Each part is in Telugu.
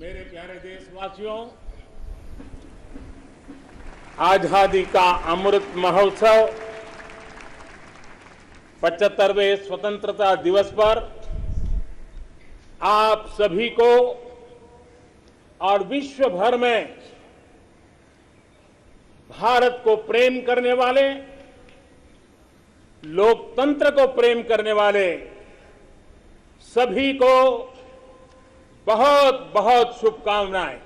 मेरे प्यारे देशवासियों, आजादी का अमृत महोत्सव 75वें स्वतंत्रता दिवस पर आप सभी को और विश्व भर में भारत को प्रेम करने वाले, लोकतंत्र को प्रेम करने वाले सभी को बहुत बहुत शुभकामनाएं।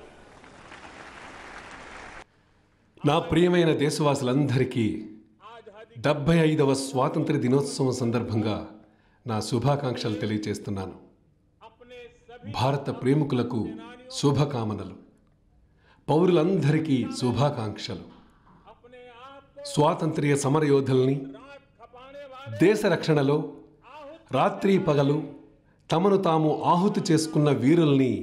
నా ప్రియమైన దేశవాసులందరికీ 75వ స్వాతంత్ర్య దినోత్సవం సందర్భంగా నా శుభాకాంక్షలు తెలియజేస్తున్నాను. భారత ప్రేమికులకు శుభకామనలు, పౌరులందరికీ శుభాకాంక్షలు. స్వాతంత్ర్య సమరయోధుల్ని, దేశ రక్షణలో రాత్రి పగలు తమను తాము ఆహుతి చేసుకున్న వీరుల్ని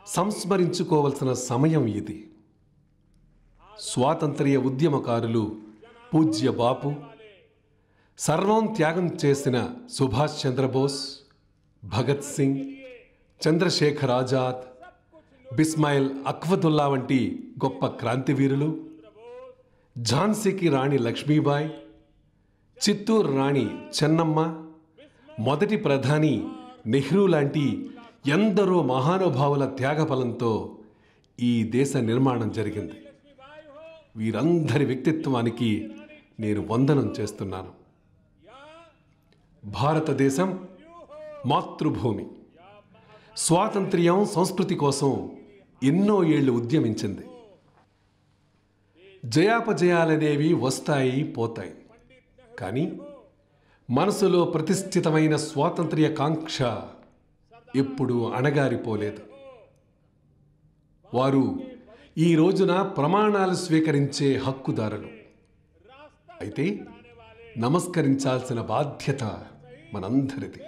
సంస్మరించుకోవలసిన సమయం ఇది. స్వాతంత్ర్య ఉద్యమకారులు పూజ్య బాపు, సర్వం త్యాగం చేసిన సుభాష్ చంద్రబోస్, భగత్ సింగ్, చంద్రశేఖర్ ఆజాద్, బిస్మాయిల్ అఖ్వతుల్లా వంటి గొప్ప క్రాంతివీరులు, ఝాన్సీకి రాణి లక్ష్మీబాయి, చిత్తూరు రాణి చెన్నమ్మ, మొదటి ప్రధాని నెహ్రూ లాంటి ఎందరో మహానుభావుల త్యాగఫలంతో ఈ దేశ నిర్మాణం జరిగింది. వీరందరి వ్యక్తిత్వానికి నేను వందనం చేస్తున్నాను. భారతదేశం మాతృభూమి. స్వాతంత్ర్యం, సంస్కృతి కోసం ఎన్నో ఏళ్లు ఉద్యమించింది. జయాపజయాలనేవి వస్తాయి, పోతాయి. కానీ మనసులో ప్రతిష్ఠితమైన స్వాతంత్ర్య కాంక్ష ఎప్పుడూ అణగారిపోలేదు. వారు ఈ రోజున ప్రమాణాలు స్వీకరించే హక్కుదారులు. అయితే నమస్కరించాల్సిన బాధ్యత మనందరిది.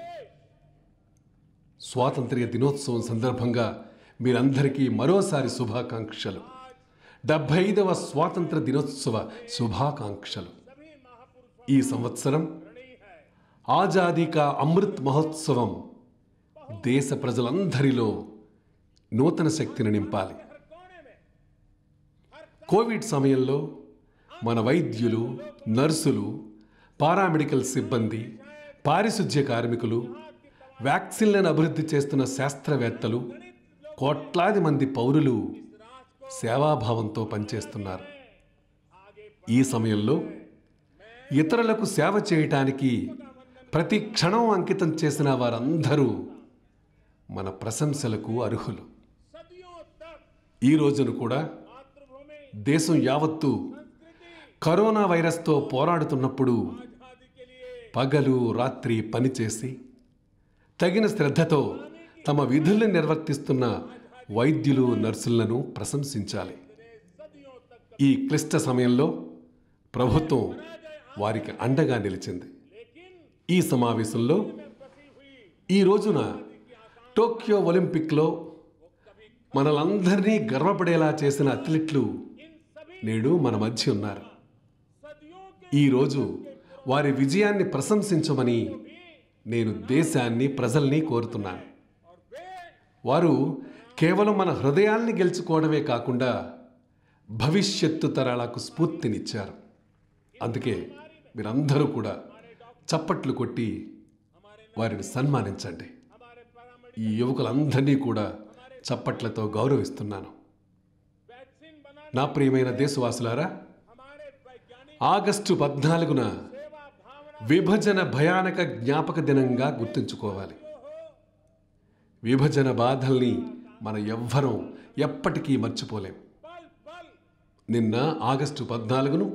స్వాతంత్ర్య దినోత్సవం సందర్భంగా మీరందరికీ మరోసారి శుభాకాంక్షలు. 75వ స్వాతంత్ర దినోత్సవ శుభాకాంక్షలు. ఈ సంవత్సరం ఆజాదీ కా అమృత్ మహోత్సవం దేశ ప్రజలందరిలో నూతన శక్తిని నింపాలి. కోవిడ్ సమయంలో మన వైద్యులు, నర్సులు, పారామెడికల్ సిబ్బంది, పారిశుధ్య కార్మికులు, వ్యాక్సిన్లను అభివృద్ధి చేస్తున్న శాస్త్రవేత్తలు, కోట్లాది మంది పౌరులు సేవాభావంతో పనిచేస్తున్నారు. ఈ సమయంలో ఇతరులకు సేవ చేయటానికి ప్రతి క్షణం అంకితం చేసిన వారందరూ మన ప్రశంసలకు అర్హులు. ఈ రోజును కూడా దేశం యావత్తు కరోనా వైరస్తో పోరాడుతున్నప్పుడు పగలు రాత్రి పనిచేసి తగిన శ్రద్ధతో తమ విధులను నిర్వర్తిస్తున్న వైద్యులు, నర్సులను ప్రశంసించాలి. ఈ క్లిష్ట సమయంలో ప్రభుత్వం వారికి అండగా నిలిచింది. ఈ సమావేశంలో ఈ రోజున టోక్యో ఒలింపిక్లో మనలందరినీ గర్వపడేలా చేసిన అథ్లెట్లు నేడు మన మధ్య ఉన్నారు. ఈరోజు వారి విజయాన్ని ప్రశంసించమని నేను దేశాన్ని, ప్రజల్ని కోరుతున్నాను. వారు కేవలం మన హృదయాల్ని గెలుచుకోవడమే కాకుండా భవిష్యత్తు తరాలకు స్ఫూర్తినిచ్చారు. అందుకే మీరందరూ కూడా చప్పట్లు కొట్టి వారిని సన్మానించండి. ఈ యువకులందరినీ కూడా చప్పట్లతో గౌరవిస్తున్నాను. నా ప్రియమైన దేశవాసులారా, ఆగస్టు 14న విభజన భయానక జ్ఞాపక దినంగా గుర్తుంచుకోవాలి. విభజన బాధల్ని మన ఎవ్వరం ఎప్పటికీ మర్చిపోలేం. నిన్న ఆగస్టు 14ను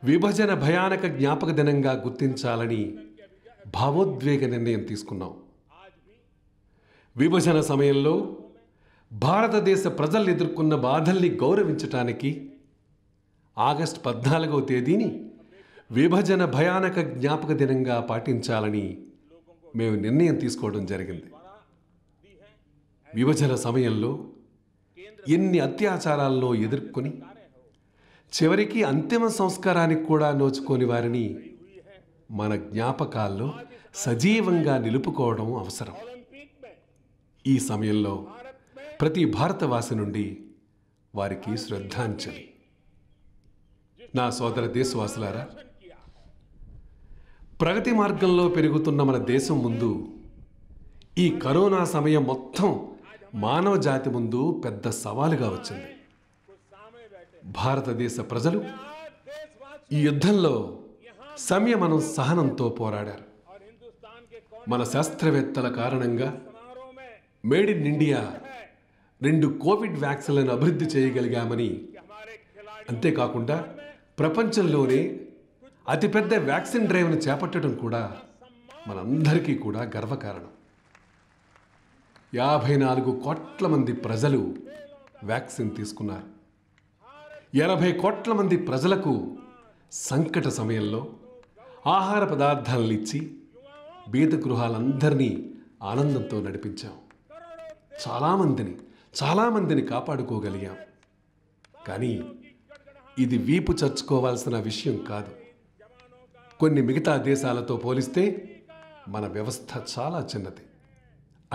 విభజన భయానక జ్ఞాపక దినంగా గుర్తించాలని భావోద్వేగ నిర్ణయం తీసుకున్నాం. విభజన సమయంలో భారతదేశ ప్రజలు ఎదుర్కొన్న బాధల్ని గౌరవించటానికి ఆగస్టు 14వ తేదీని విభజన భయానక జ్ఞాపక దినంగా పాటించాలని మేము నిర్ణయం తీసుకోవడం జరిగింది. విభజన సమయంలో ఎన్ని అత్యాచారాలను ఎదుర్కొని చివరికి అంతిమ సంస్కారానికి కూడా నోచుకోని వారిని మన జ్ఞాపకాల్లో సజీవంగా నిలుపుకోవడం అవసరం. ఈ సమయంలో ప్రతి భారతవాసి నుండి వారికి శ్రద్ధాంజలి. నా సోదర దేశవాసులారా, ప్రగతి మార్గంలో పెరుగుతున్న మన దేశం ముందు ఈ కరోనా సమయం మొత్తం మానవ జాతి ముందు పెద్ద సవాలుగా వచ్చింది. భారతదేశ ప్రజలు ఈ యుద్ధంలో సంయమనం సహనంతో పోరాడారు. మన శాస్త్రవేత్తల కారణంగా మేడ్ ఇన్ ఇండియా 2 కోవిడ్ వ్యాక్సిన్లను అభివృద్ధి చేయగలిగామని, అంతేకాకుండా ప్రపంచంలోనే అతిపెద్ద వ్యాక్సిన్ డ్రైవ్ను చేపట్టడం కూడా మనందరికీ కూడా గర్వకారణం. 54 కోట్ల మంది ప్రజలు వ్యాక్సిన్ తీసుకున్నారు. 80 కోట్ల మంది ప్రజలకు సంకట సమయంలో ఆహార పదార్థాలను ఇచ్చి బీద గృహాలందరినీ ఆనందంతో నడిపించాం. చాలామందిని కాపాడుకోగలిగాం. కానీ ఇది వీపు చర్చుకోవాల్సిన విషయం కాదు. కొన్ని మిగతా దేశాలతో పోలిస్తే మన వ్యవస్థ చాలా చిన్నది.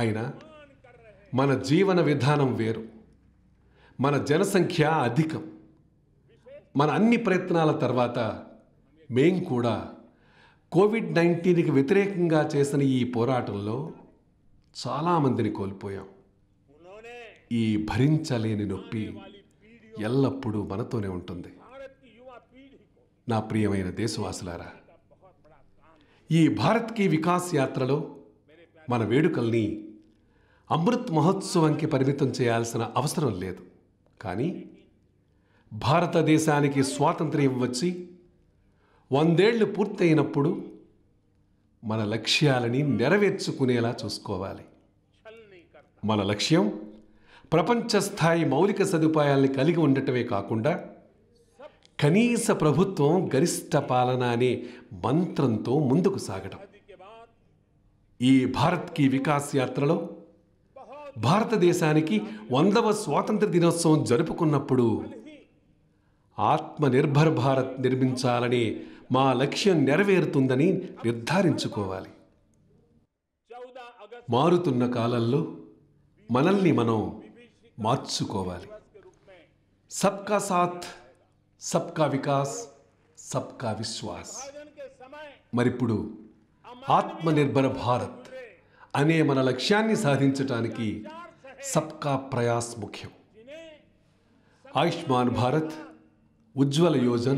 అయినా మన జీవన విధానం వేరు, మన జనసంఖ్య అధికం. మన అన్ని ప్రయత్నాల తర్వాత మేం కూడా కోవిడ్-19కి వ్యతిరేకంగా చేసిన ఈ పోరాటంలో చాలామందిని కోల్పోయాం. ఈ భరించలేని నొప్పి ఎల్లప్పుడూ మనతోనే ఉంటుంది. నా ప్రియమైన దేశవాసులారా, ఈ భారత్ కీ వికాస్ యాత్రలో మన వేడుకల్ని అమృత్ మహోత్సవంకి పరిమితం చేయాల్సిన అవసరం లేదు. కానీ భారతదేశానికి స్వాతంత్ర్యం వచ్చి 100 ఏళ్లు పూర్తయినప్పుడు మన లక్ష్యాలని నెరవేర్చుకునేలా చూసుకోవాలి. మన లక్ష్యం ప్రపంచ స్థాయి మౌలిక సదుపాయాల్ని కలిగి ఉండటమే కాకుండా కనీస ప్రభుత్వం గరిష్ట పాలన అనే మంత్రంతో ముందుకు సాగడం. ఈ భారత్ కీ వికాస్ యాత్రలో భారతదేశానికి 100వ స్వాతంత్ర దినోత్సవం జరుపుకున్నప్పుడు ఆత్మనిర్భర్ భారత్ నిర్మించాలనే మా లక్ష్యం నెరవేరుతుందని నిర్ధారించుకోవాలి. మారుతున్న కాలంలో మనల్ని మనం మార్చుకోవాలి. సబ్కా సాథ్, సబ్కా వికాస్, సబ్కా విశ్వాస్. మరిప్పుడు ఆత్మనిర్భర్ భారత్ అనే మన లక్ష్యాన్ని సాధించటానికి సబ్కా ప్రయాస్ ముఖ్యం. ఆయుష్మాన్ భారత్, ఉజ్వల యోజన,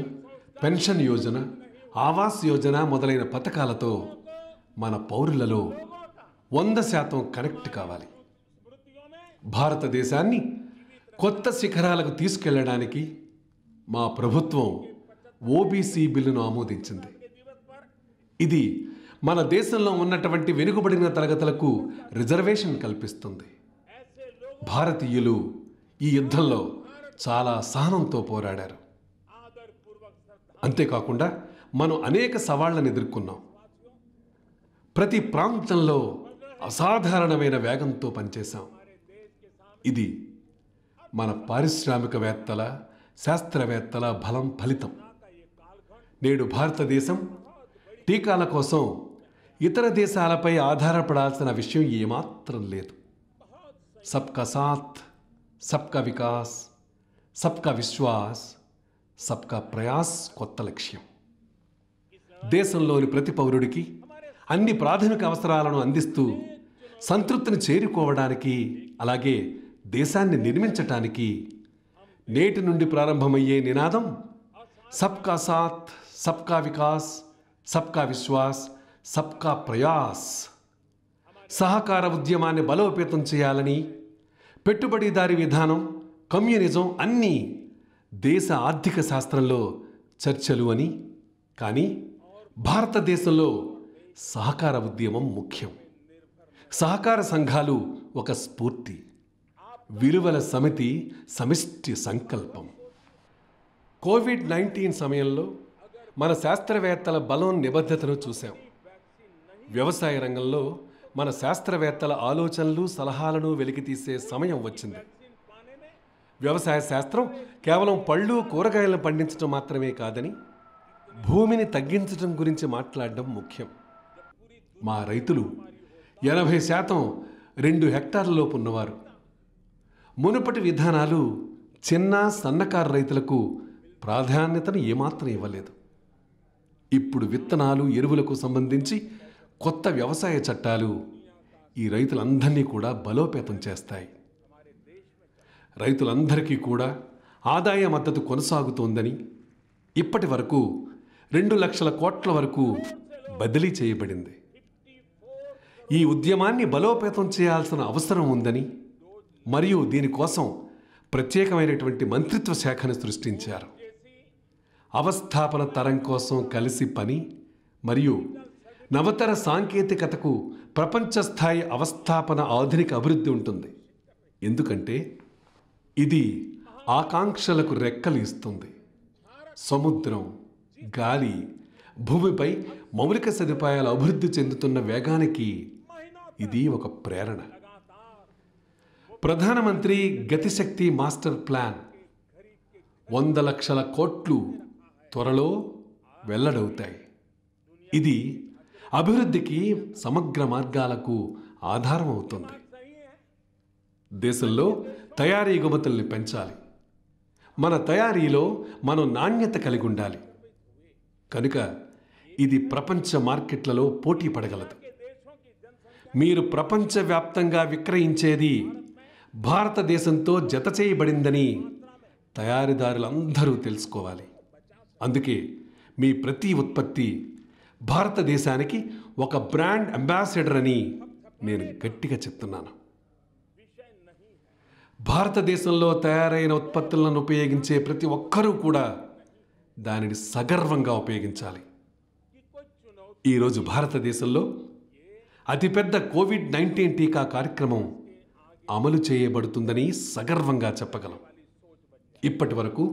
పెన్షన్ యోజన, ఆవాస్ యోజన మొదలైన పథకాలతో మన పౌరులలో 100% కనెక్ట్ కావాలి. భారతదేశాన్ని కొత్త శిఖరాలకు తీసుకెళ్లడానికి మా ప్రభుత్వం ఓబీసీ బిల్లును ఆమోదించింది. ఇది మన దేశంలో ఉన్నటువంటి వెనుకబడిన తరగతులకు రిజర్వేషన్ కల్పిస్తుంది. భారతీయులు ఈ యుద్ధంలో చాలా సహనంతో పోరాడారు. అంతేకాకుండా మనం అనేక సవాళ్లను ఎదుర్కొన్నాం. ప్రతి ప్రాంతంలో అసాధారణమైన వేగంతో పనిచేశాం. ఇది మన పారిశ్రామికవేత్తల, శాస్త్రవేత్తల బలం ఫలితం. నేడు భారతదేశం టీకాల కోసం ఇతర దేశాలపై ఆధారపడాల్సిన విషయం ఏమాత్రం లేదు. సబ్కా సాథ్, సబ్కా వికాస్, సబ్కా విశ్వాస్, సబ్కా ప్రయాస్ కొత్త లక్ష్యం. దేశంలోని ప్రతి పౌరుడికి అన్ని ప్రాథమిక అవసరాలను అందిస్తూ సంతృప్తిని చేరుకోవడానికి, అలాగే దేశాన్ని నిర్మించటానికి నేటి నుండి ప్రారంభమయ్యే నినాదం సబ్కా సాథ్, సబ్కా వికాస్, సబ్కా విశ్వాస్, సబ్కా ప్రయాస్. సహకార ఉద్యమాన్ని బలోపేతం చేయాలని, పెట్టుబడిదారీ విధానం, కమ్యూనిజం అన్నీ దేశ ఆర్థిక శాస్త్రంలో చర్చలు అని. కానీ భారతదేశంలో సహకార ఉద్యమం ముఖ్యం. సహకార సంఘాలు ఒక స్ఫూర్తి, విలువల సమితి సమిష్టి సంకల్పం. కోవిడ్-19 సమయంలో మన శాస్త్రవేత్తల బలం, నిబద్ధతను చూశాం. వ్యవసాయ రంగంలో మన శాస్త్రవేత్తల ఆలోచనలు, సలహాలను వెలికితీసే సమయం వచ్చింది. వ్యవసాయ శాస్త్రం కేవలం పళ్ళు, కూరగాయలను పండించడం మాత్రమే కాదని, భూమిని తగ్గించడం గురించి మాట్లాడడం ముఖ్యం. మా రైతులు 80% 2 హెక్టార్లలోపు ఉన్నవారు. మునుపటి విధానాలు చిన్న సన్నకారు రైతులకు ప్రాధాన్యతను ఏమాత్రం ఇవ్వలేదు. ఇప్పుడు విత్తనాలు, ఎరువులకు సంబంధించి కొత్త వ్యవసాయ చట్టాలు ఈ రైతులందరినీ కూడా బలోపేతం చేస్తాయి. రైతులందరికీ కూడా ఆదాయ మద్దతు కొనసాగుతోందని, ఇప్పటి వరకు 2 లక్షల కోట్ల వరకు బదిలీ చేయబడింది. ఈ ఉద్యమాన్ని బలోపేతం చేయాల్సిన అవసరం ఉందని మరియు దీనికోసం ప్రత్యేకమైనటువంటి మంత్రిత్వ శాఖను సృష్టించారు. అవస్థాపన తరం కోసం కలిసి పని మరియు నవతర సాంకేతికతకు ప్రపంచ స్థాయి అవస్థాపన ఆధునిక అభివృద్ధి ఉంటుంది. ఎందుకంటే ఇది ఆకాంక్షలకు రెక్కలు ఇస్తుంది. సముద్రం, గాలి, భూమిపై మౌలిక సదుపాయాలు అభివృద్ధి చెందుతున్న వేగానికి ఇది ఒక ప్రేరణ. ప్రధానమంత్రి గతిశక్తి మాస్టర్ ప్లాన్ 100 లక్షల కోట్లు త్వరలో వెల్లడవుతాయి. ఇది అభివృద్ధికి సమగ్ర మార్గాలకు ఆధారం అవుతుంది. దేశంలో తయారీ ఎగుమతుల్ని పెంచాలి. మన తయారీలో మనం నాణ్యత కలిగి ఉండాలి. కనుక ఇది ప్రపంచ మార్కెట్లలో పోటీ పడగలదు. మీరు ప్రపంచవ్యాప్తంగా విక్రయించేది భారతదేశంతో జత చేయబడిందని తయారీదారులందరూ తెలుసుకోవాలి. అందుకే మీ ప్రతి ఉత్పత్తి భారతదేశానికి ఒక బ్రాండ్ అంబాసిడర్ అని నేను గట్టిగా చెప్తున్నాను. భారతదేశంలో తయారైన ఉత్పత్తులను ఉపయోగించే ప్రతి ఒక్కరూ కూడా దానిని సగర్వంగా ఉపయోగించాలి. ఈరోజు భారతదేశంలో అతిపెద్ద కోవిడ్-19 టీకా కార్యక్రమం అమలు చేయబడుతుందని సగర్వంగా చెప్పగలం. ఇప్పటి వరకు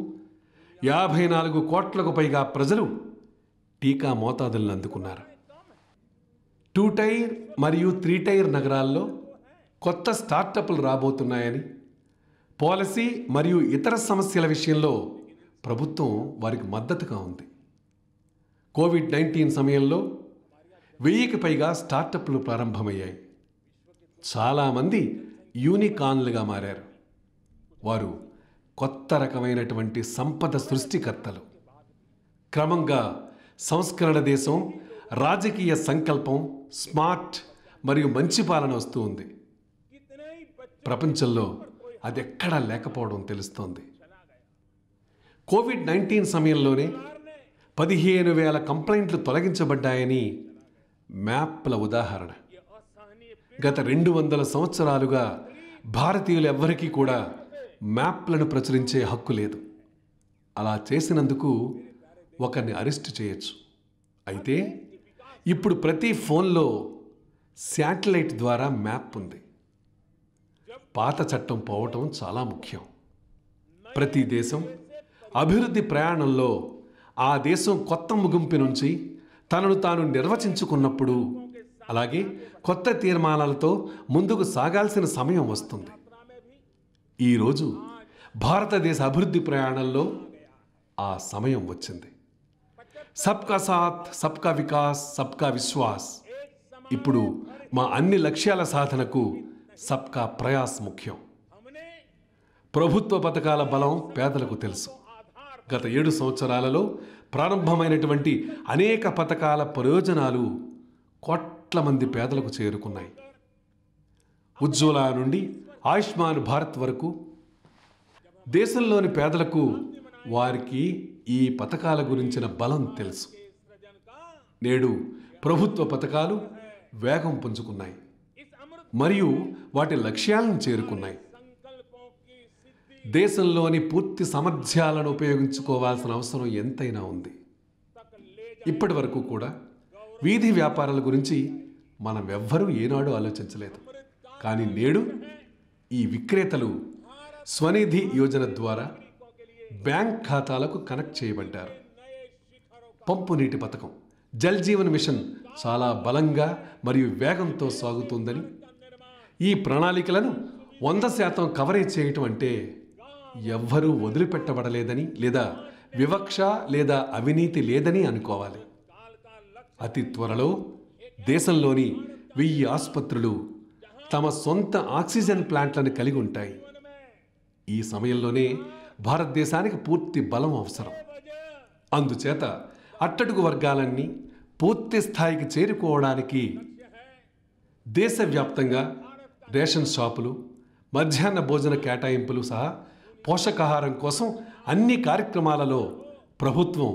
54 కోట్లకు పైగా ప్రజలు టీకా మోతాదులను అందుకున్నారు. 2 టైర్ మరియు 3 టైర్ నగరాల్లో కొత్త స్టార్టప్లు రాబోతున్నాయని, పాలసీ మరియు ఇతర సమస్యల విషయంలో ప్రభుత్వం వారికి మద్దతుగా ఉంది. కోవిడ్-19 సమయంలో 1000కి పైగా స్టార్టప్లు ప్రారంభమయ్యాయి. చాలామంది యూనికార్న్లుగా మారారు. వారు కొత్త రకమైనటువంటి సంపద సృష్టికర్తలు. క్రమంగా సంస్కరణ దేశం, రాజకీయ సంకల్పం, స్మార్ట్ మరియు మంచి పాలన వస్తూ ఉంది. ప్రపంచంలో అది ఎక్కడా లేకపోవడం తెలుస్తోంది. కోవిడ్-19 సమయంలోనే 15,000 కంప్లైంట్లు తొలగించబడ్డాయని మ్యాప్ల ఉదాహరణ. గత 200 సంవత్సరాలుగా భారతీయులు ఎవ్వరికీ కూడా మ్యాప్లను ప్రచురించే హక్కు లేదు. అలా చేసినందుకు ఒకరిని అరెస్ట్ చేయొచ్చు. అయితే ఇప్పుడు ప్రతి ఫోన్లో శాటిలైట్ ద్వారా మ్యాప్ ఉంది. పాత చట్టం పోవటం చాలా ముఖ్యం. ప్రతి దేశం అభివృద్ధి ప్రయాణంలో ఆ దేశం కొత్త ముగింపు నుంచి తనను తాను నిర్వచించుకున్నప్పుడు, అలాగే కొత్త తీర్మానాలతో ముందుకు సాగాల్సిన సమయం వస్తుంది. ఈరోజు భారతదేశ అభివృద్ధి ప్రయాణంలో ఆ సమయం వచ్చింది. సబ్కా సాథ్, సబ్కా వికాస్, సబ్కా విశ్వాస్. ఇప్పుడు మా అన్ని లక్ష్యాల సాధనకు సబ్కా ప్రయాస్ ముఖ్యం. ప్రభుత్వ పథకాల బలం పేదలకు తెలుసు. గత 7 సంవత్సరాలలో ప్రారంభమైనటువంటి అనేక పథకాల ప్రయోజనాలు కోట్ల మంది పేదలకు చేరుకున్నాయి. ఉజ్వల నుండి ఆయుష్మాన్ భారత్ వరకు దేశంలోని పేదలకు వారికి ఈ పథకాల గురించిన బలం తెలుసు. నేడు ప్రభుత్వ పథకాలు వేగం పుంజుకున్నాయి మరియు వాటి లక్ష్యాలను చేరుకున్నాయి. దేశంలోని పూర్తి సామర్థ్యాలను ఉపయోగించుకోవాల్సిన అవసరం ఎంతైనా ఉంది. ఇప్పటి వరకు కూడా వీధి వ్యాపారాల గురించి మనం ఎవ్వరూ ఏనాడు ఆలోచించలేదు. కానీ నేడు ఈ విక్రేతలు స్వనిధి యోజన ద్వారా బ్యాంక్ ఖాతాలకు కనెక్ట్ చేయబడ్డారు. పంపు నీటి పథకం, జల్ జీవన్ మిషన్ చాలా బలంగా మరియు వేగంతో సాగుతుందని, ఈ ప్రణాళికలను 100% కవరేజ్ చేయటం అంటే ఎవ్వరూ వదిలిపెట్టబడలేదని లేదా వివక్ష లేదా అవినీతి లేదని అనుకోవాలి. అతి త్వరలో దేశంలోని 1000 ఆసుపత్రులు తమ సొంత ఆక్సిజన్ ప్లాంట్లను కలిగి ఉంటాయి. ఈ సమయంలోనే భారతదేశానికి పూర్తి బలం అవసరం. అందుచేత అట్టడుగు వర్గాలన్నీ పూర్తి స్థాయికి చేరుకోవడానికి దేశవ్యాప్తంగా రేషన్ షాపులు, మధ్యాహ్న భోజన కేటాయింపులు సహా పోషకాహారం కోసం అన్ని కార్యక్రమాలలో ప్రభుత్వం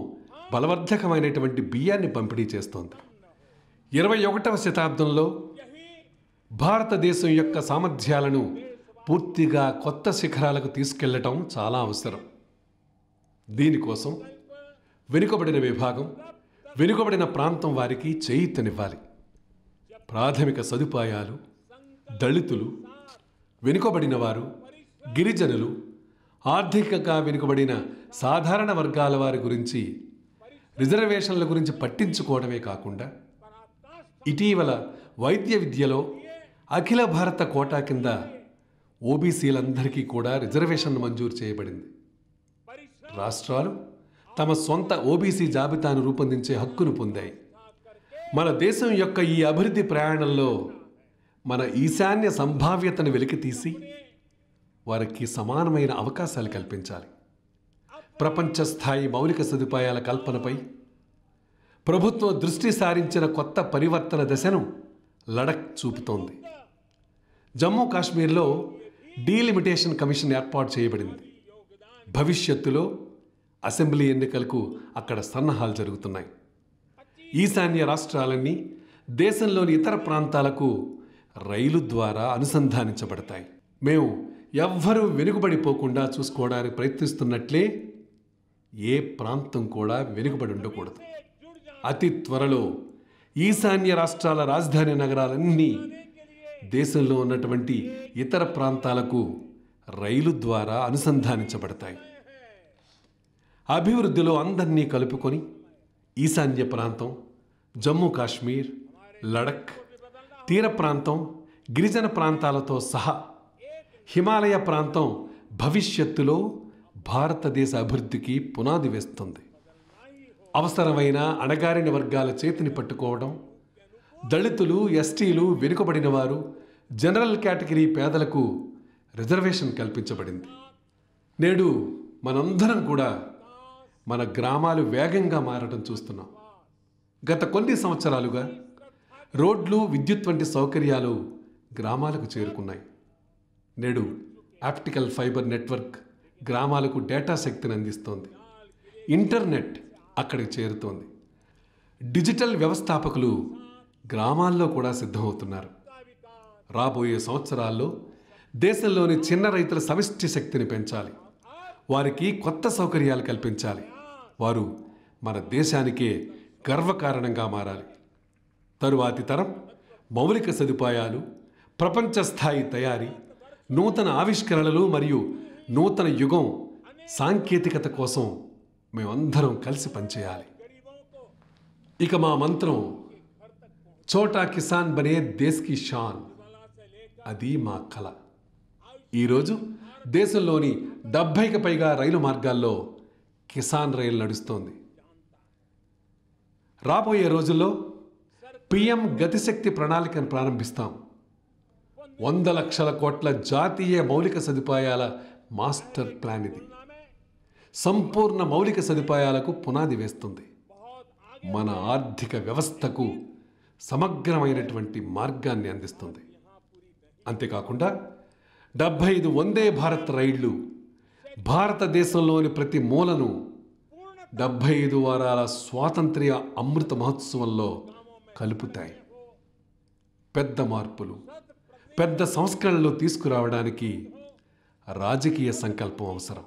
బలవర్ధకమైనటువంటి బియ్యాన్ని పంపిణీ చేస్తోంది. 21వ శతాబ్దంలో భారతదేశం యొక్క సామర్థ్యాలను పూర్తిగా కొత్త శిఖరాలకు తీసుకెళ్లటం చాలా అవసరం. దీనికోసం వెనుకబడిన విభాగం, వెనుకబడిన ప్రాంతం వారికి చేయూతనివ్వాలి. ప్రాథమిక సదుపాయాలు, దళితులు, వెనుకబడిన వారు, గిరిజనులు, ఆర్థికంగా వెనుకబడిన సాధారణ వర్గాల వారి గురించి రిజర్వేషన్ల గురించి పట్టించుకోవడమే కాకుండా ఇటీవల వైద్య విద్యలో అఖిల భారత కోటా కింద ఓబీసీలందరికీ కూడా రిజర్వేషన్ మంజూరు చేయబడింది. రాష్ట్రాలు తమ సొంత ఓబీసీ జాబితాను రూపొందించే హక్కును పొందాయి. మన దేశం యొక్క ఈ అభివృద్ధి ప్రయాణంలో మన ఈశాన్య సంభావ్యతను వెలికితీసి వారికి సమానమైన అవకాశాలు కల్పించాలి. ప్రపంచ స్థాయి మౌలిక సదుపాయాల కల్పనపై ప్రభుత్వం దృష్టి సారించిన కొత్త పరివర్తన దశను లడఖ్ చూపుతోంది. జమ్మూ కాశ్మీర్లో డీలిమిటేషన్ కమిషన్ ఏర్పాటు చేయబడింది. భవిష్యత్తులో అసెంబ్లీ ఎన్నికలకు అక్కడ సన్నాహాలు జరుగుతున్నాయి. ఈశాన్య రాష్ట్రాలన్నీ దేశంలోని ఇతర ప్రాంతాలకు రైలు ద్వారా అనుసంధానించబడతాయి. మేము ఎవ్వరూ వెనుకబడిపోకుండా చూసుకోవడానికి ప్రయత్నిస్తున్నట్లే ఏ ప్రాంతం కూడా వెనుకబడి ఉండకూడదు. అతి త్వరలో ఈశాన్య రాష్ట్రాల రాజధాని నగరాలన్నీ దేశంలో ఉన్నటువంటి ఇతర ప్రాంతాలకు రైలు ద్వారా అనుసంధానించబడతాయి. అభివృద్ధిలో అందరినీ కలుపుకొని ఈశాన్య ప్రాంతం, జమ్మూ కాశ్మీర్, లడఖ్, తీర ప్రాంతం, గిరిజన ప్రాంతాలతో సహా హిమాలయ ప్రాంతం భవిష్యత్తులో భారతదేశ అభివృద్ధికి పునాది వేస్తుంది. అవసరమైన అణగారిన వర్గాల చేతిని పట్టుకోవడం, దళితులు, ఎస్టీలు, వెనుకబడిన వారు, జనరల్ కేటగిరీ పేదలకు రిజర్వేషన్ కల్పించబడింది. నేడు మనందరం కూడా మన గ్రామాలు వేగంగా మారడం చూస్తున్నాం. గత కొన్ని సంవత్సరాలుగా రోడ్లు, విద్యుత్ వంటి సౌకర్యాలు గ్రామాలకు చేరుకున్నాయి. నేడు ఆప్టికల్ ఫైబర్ నెట్వర్క్ గ్రామాలకు డేటా శక్తిని అందిస్తోంది. ఇంటర్నెట్ అక్కడికి చేరుతోంది. డిజిటల్ వ్యవస్థాపకులు గ్రామాల్లో కూడా సిద్ధమవుతున్నారు. రాబోయే సంవత్సరాల్లో దేశంలోని చిన్న రైతుల సమిష్టి శక్తిని పెంచాలి. వారికి కొత్త సౌకర్యాలు కల్పించాలి. వారు మన దేశానికే గర్వకారణంగా మారాలి. తరువాతి తరం మౌలిక సదుపాయాలు, ప్రపంచ స్థాయి తయారీ, నూతన ఆవిష్కరణలు మరియు నూతన యుగం సాంకేతికత కోసం మేమందరం కలిసి పనిచేయాలి. ఇక మా మంత్రం చోటా కిసాన్ బనే దేశ్ కి షాన్. అది మా కల. ఈరోజు దేశంలోని 70కి పైగా రైలు మార్గాల్లో కిసాన్ రైలు నడుస్తోంది. రాబోయే రోజుల్లో పిఎం గతిశక్తి ప్రణాళికను ప్రారంభిస్తాం. 100 లక్షల కోట్ల జాతీయ మౌలిక సదుపాయాల మాస్టర్ ప్లాన్ ఇది. సంపూర్ణ మౌలిక సదుపాయాలకు పునాది వేస్తుంది. మన ఆర్థిక వ్యవస్థకు సమగ్రమైనటువంటి మార్గాన్ని అందిస్తుంది. అంతేకాకుండా 75 వందే భారత్ రైళ్లు భారతదేశంలోని ప్రతి మూలను 75 వారాల స్వాతంత్ర్య అమృత మహోత్సవంలో కలుపుతాయి. పెద్ద మార్పులు, పెద్ద సంస్కరణలు తీసుకురావడానికి రాజకీయ సంకల్పం అవసరం.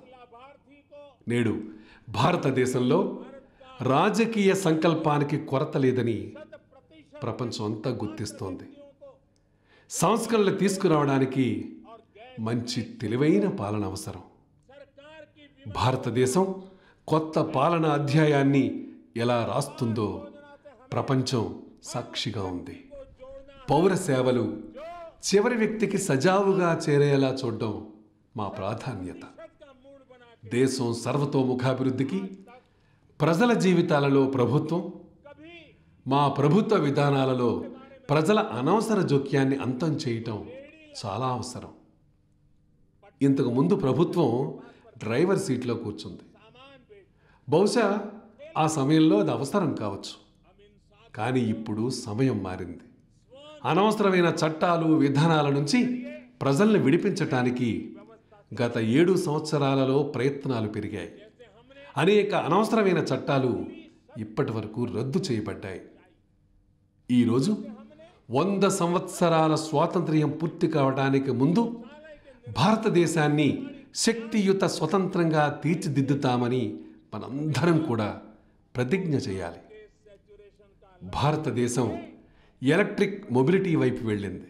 నేడు భారతదేశంలో రాజకీయ సంకల్పానికి కొరత లేదని ప్రపంచం అంతా గుర్తిస్తోంది. సంస్కరణలు తీసుకురావడానికి మంచి తెలివైన పాలన అవసరం. భారతదేశం కొత్త పాలన అధ్యాయాన్ని ఎలా రాస్తుందో ప్రపంచం సాక్షిగా ఉంది. పౌర సేవలు చివరి వ్యక్తికి సజావుగా చేరేలా చూడడం మా ప్రాధాన్యత. దేశం సర్వతోముఖాభివృద్ధికి ప్రజల జీవితాలలో ప్రభుత్వం, మా ప్రభుత్వ విధానాలలో ప్రజల అనవసర జోక్యాన్ని అంతం చేయటం చాలా అవసరం. ఇంతకు ముందు ప్రభుత్వం డ్రైవర్ సీట్లో కూర్చుంది. బహుశా ఆ సమయంలో అది అవసరం కావచ్చు. కానీ ఇప్పుడు సమయం మారింది. అనవసరమైన చట్టాలు, విధానాల నుంచి ప్రజల్ని విడిపించటానికి గత 7 సంవత్సరాలలో ప్రయత్నాలు పెరిగాయి. అనేక అనవసరమైన చట్టాలు ఇప్పటి వరకు రద్దు చేయబడ్డాయి. ఈరోజు 100 సంవత్సరాల స్వాతంత్ర్యం పూర్తి కావడానికి ముందు భారతదేశాన్ని శక్తియుత స్వతంత్రంగా తీర్చిదిద్దుతామని మనందరం కూడా ప్రతిజ్ఞ చేయాలి. భారతదేశం ఎలక్ట్రిక్ మొబిలిటీ వైపు వెళ్ళింది.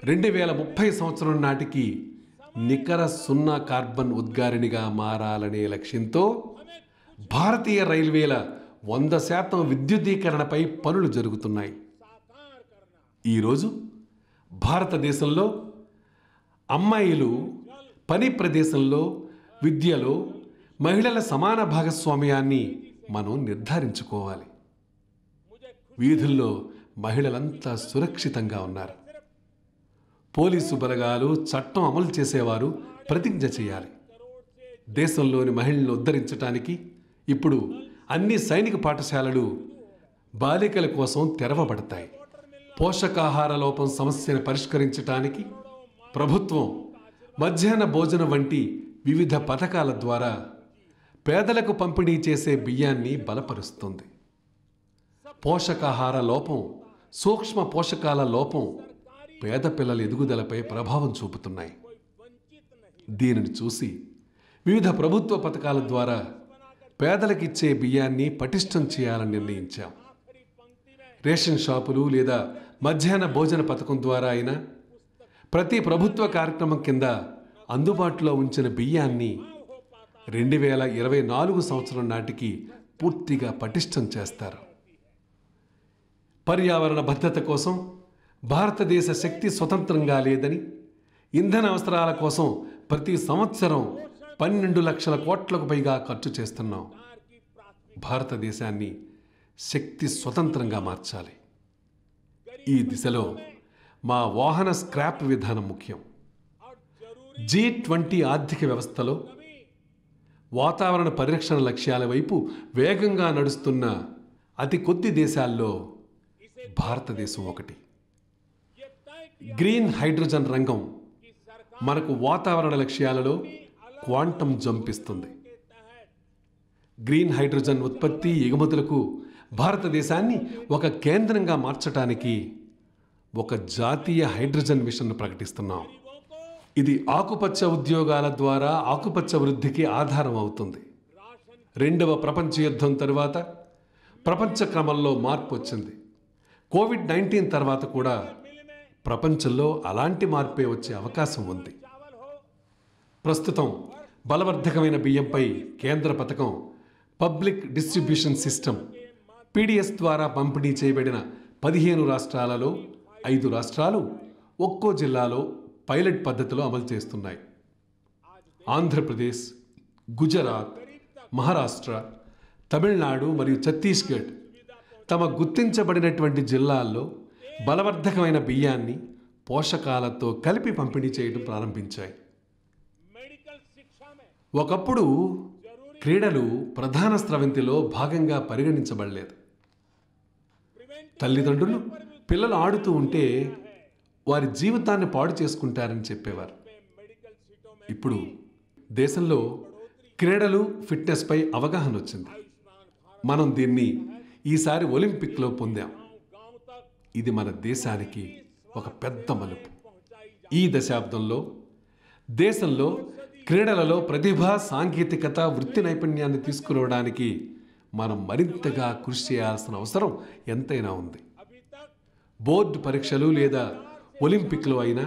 2030 సంవత్సరం నాటికి నికర సున్నా కార్బన్ ఉద్గారిణిగా మారాలనే లక్ష్యంతో భారతీయ రైల్వేల 100% విద్యుదీకరణపై పనులు జరుగుతున్నాయి. ఈరోజు భారతదేశంలో అమ్మాయిలు పని ప్రదేశంలో, విద్యలో మహిళల సమాన భాగస్వామ్యాన్ని మనం నిర్ధారించుకోవాలి. వీధుల్లో మహిళలంతా సురక్షితంగా ఉన్నారు. పోలీసు బలగాలు, చట్టం అమలు చేసేవారు ప్రతిజ్ఞ చేయాలి. దేశంలోని మహిళలను ఉద్ధరించడానికి ఇప్పుడు అన్ని సైనిక పాఠశాలలు బాలికల కోసం తెరవబడతాయి. పోషకాహార లోపం సమస్యను పరిష్కరించడానికి ప్రభుత్వం మధ్యాహ్న భోజనం వంటి వివిధ పథకాల ద్వారా పేదలకు పంపిణీ చేసే బియ్యాన్ని బలపరుస్తుంది. పోషకాహార లోపం, సూక్ష్మ పోషకాల లోపం పేద పిల్లల ఎదుగుదలపై ప్రభావం చూపుతున్నాయి. దీనిని చూసి వివిధ ప్రభుత్వ పథకాల ద్వారా పేదలకిచ్చే బియ్యాన్ని పటిష్టం చేయాలని నిర్ణయించాం. రేషన్ షాపులు లేదా మధ్యాహ్న భోజన పథకం ద్వారా అయినా ప్రతి ప్రభుత్వ కార్యక్రమం కింద అందుబాటులో ఉంచిన బియ్యాన్ని 2024 సంవత్సరం నాటికి పూర్తిగా పటిష్టం చేస్తారు. పర్యావరణ భద్రత కోసం భారతదేశ శక్తి స్వతంత్రంగా లేదని, ఇంధన అవసరాల కోసం ప్రతి సంవత్సరం 12 లక్షల కోట్లకు పైగా ఖర్చు చేస్తున్నాం. భారతదేశాన్ని శక్తి స్వతంత్రంగా మార్చాలి. ఈ దిశలో మా వాహన స్క్రాప్ విధానం ముఖ్యం. G20 ఆర్థిక వ్యవస్థలో వాతావరణ పరిరక్షణ లక్ష్యాల వైపు వేగంగా నడుస్తున్న అతి కొద్ది దేశాల్లో భారతదేశం ఒకటి. గ్రీన్ హైడ్రోజన్ రంగం మనకు వాతావరణ లక్ష్యాలలో క్వాంటం జంప్ ఇస్తుంది. గ్రీన్ హైడ్రోజన్ ఉత్పత్తి, ఎగుమతులకు భారతదేశాన్ని ఒక కేంద్రంగా మార్చడానికి ఒక జాతీయ హైడ్రోజన్ మిషన్ ప్రకటిస్తున్నాం. ఇది ఆకుపచ్చ ఉద్యోగాల ద్వారా ఆకుపచ్చ వృద్ధికి ఆధారం అవుతుంది. 2వ ప్రపంచ యుద్ధం తరువాత ప్రపంచ క్రమంలో మార్పు వచ్చింది. కోవిడ్-19 తర్వాత కూడా ప్రపంచంలో అలాంటి మార్పే వచ్చే అవకాశం ఉంది. ప్రస్తుతం బలవర్ధకమైన బియ్యంపై కేంద్ర పథకం పబ్లిక్ డిస్ట్రిబ్యూషన్ సిస్టమ్ PDS ద్వారా పంపిణీ చేయబడిన 15 రాష్ట్రాలలో 5 రాష్ట్రాలు ఒక్కో జిల్లాలో పైలట్ పద్ధతిలో అమలు చేస్తున్నాయి. ఆంధ్రప్రదేశ్, గుజరాత్, మహారాష్ట్ర, తమిళనాడు మరియు ఛత్తీస్గఢ్ తమ గుర్తించబడినటువంటి జిల్లాల్లో బలవర్ధకమైన బియ్యాన్ని పోషకాలతో కలిపి పంపిణీ చేయడం ప్రారంభించాయి. ఒకప్పుడు క్రీడలు ప్రధాన స్రవంతిలో భాగంగా పరిగణించబడలేదు. తల్లిదండ్రులు పిల్లలు ఆడుతూ ఉంటే వారి జీవితాన్ని పాడు చేసుకుంటారని చెప్పేవారు. ఇప్పుడు దేశంలో క్రీడలు, ఫిట్నెస్పై అవగాహన వచ్చింది. మనం దీన్ని ఈసారి ఒలింపిక్లో పొందాం. ఇది మన దేశానికి ఒక పెద్ద మలుపు. ఈ దశాబ్దంలో దేశంలో క్రీడలలో ప్రతిభ, సాంకేతికత, వృత్తి నైపుణ్యాన్ని తీసుకురావడానికి మనం మరింతగా కృషి చేయాల్సిన అవసరం ఎంతైనా ఉంది. బోర్డు పరీక్షలు లేదా ఒలింపిక్లో అయినా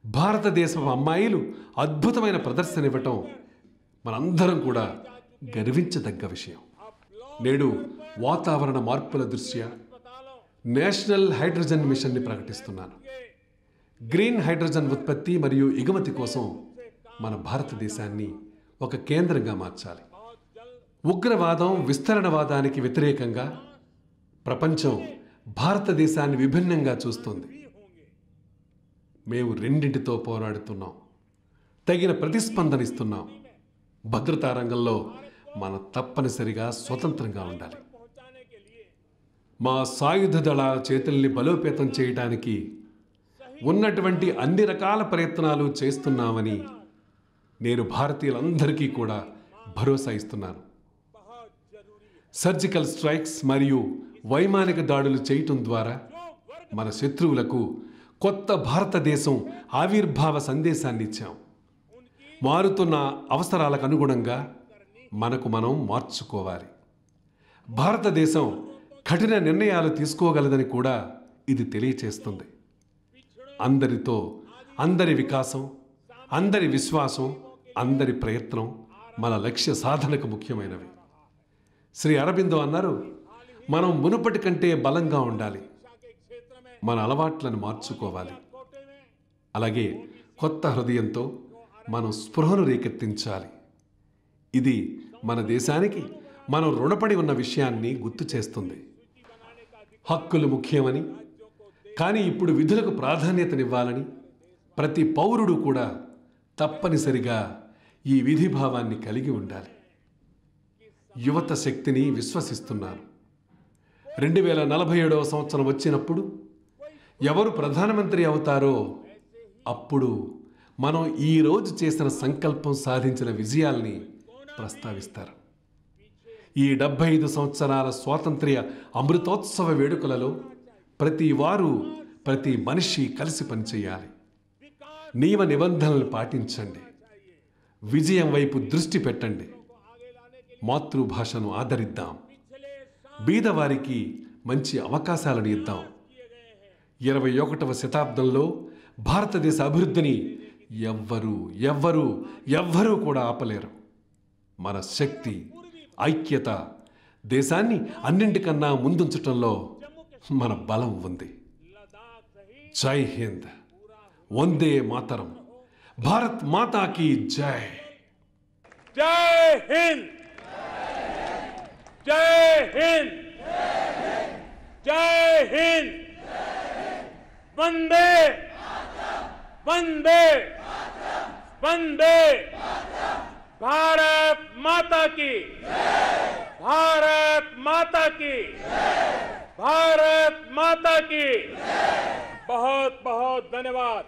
భారతదేశపు అమ్మాయిలు అద్భుతమైన ప్రదర్శన ఇవ్వటం మనందరం కూడా గర్వించదగ్గ విషయం. నేడు వాతావరణ మార్పుల దృష్ట్యా నేషనల్ హైడ్రోజన్ మిషన్ని ప్రకటిస్తున్నాను. గ్రీన్ హైడ్రోజన్ ఉత్పత్తి మరియు ఎగుమతి కోసం మన భారతదేశాన్ని ఒక కేంద్రంగా మార్చాలి. ఉగ్రవాదం, విస్తరణవాదానికి వ్యతిరేకంగా ప్రపంచం భారతదేశాన్ని విభిన్నంగా చూస్తుంది. మేము రెండింటితో పోరాడుతున్నాం. తగిన ప్రతిస్పందన ఇస్తున్నాం. భద్రతా రంగంలో మనం తప్పనిసరిగా స్వతంత్రంగా ఉండాలి. మా సాయుధ దళాల చేతుల్ని బలోపేతం చేయడానికి ఉన్నటువంటి అన్ని రకాల ప్రయత్నాలు చేస్తున్నామని నేను భారతీయులందరికీ కూడా భరోసా ఇస్తున్నాను. సర్జికల్ స్ట్రైక్స్ మరియు వైమానిక దాడులు చేయటం ద్వారా మన శత్రువులకు కొత్త భారతదేశం ఆవిర్భావ సందేశాన్ని ఇచ్చాం. మారుతున్న అవసరాలకు అనుగుణంగా మనకు మనం మార్చుకోవాలి. భారతదేశం కఠిన నిర్ణయాలు తీసుకోగలదని కూడా ఇది తెలియచేస్తుంది. అందరితో అందరి వికాసం, అందరి విశ్వాసం, అందరి ప్రయత్నం మన లక్ష్య సాధనకు ముఖ్యమైనవి. శ్రీ అరబిందో అన్నారు, మనం మునుపటి కంటే బలంగా ఉండాలి, మన అలవాట్లను మార్చుకోవాలి. అలాగే కొత్త హృదయంతో మనం స్పృహను రేకెత్తించాలి. ఇది మన దేశానికి మనం రుణపడి ఉన్న విషయాన్ని గుర్తు చేస్తుంది. హక్కులు ముఖ్యమని, కానీ ఇప్పుడు విధులకు ప్రాధాన్యతనివ్వాలని ప్రతి పౌరుడు కూడా తప్పనిసరిగా ఈ విధిభావాన్ని కలిగి ఉండాలి. యువత శక్తిని విశ్వసిస్తున్నాను. 2047వ సంవత్సరం వచ్చినప్పుడు ఎవరు ప్రధానమంత్రి అవుతారో అప్పుడు మనం ఈరోజు చేసిన సంకల్పం సాధించిన విజయాల్ని ప్రస్తావిస్తారు. ఈ 75 సంవత్సరాల స్వాతంత్ర్య అమృతోత్సవ వేడుకలలో ప్రతి వారు, ప్రతి మనిషి కలిసి పనిచేయాలి. నియమ నిబంధనలు పాటించండి. విజయం వైపు దృష్టి పెట్టండి. మాతృభాషను ఆదరిద్దాం. బీదవారికి మంచి అవకాశాలను ఇద్దాం. 21వ శతాబ్దంలో భారతదేశ అభివృద్ధిని ఎవ్వరూ కూడా ఆపలేరు. మన శక్తి, ఐక్యత దేశాన్ని అన్నింటికన్నా ముందుంచటంలో మన బలం ఉంది. జై హింద్, వందే మాతరం, భారత్ మాతా కీ జై. జై హింద్, జై హింద్, జై హింద్, వందే వందే వందే, भारत माता की, भारत माता की, भारत माता की। बहुत बहुत धन्यवाद।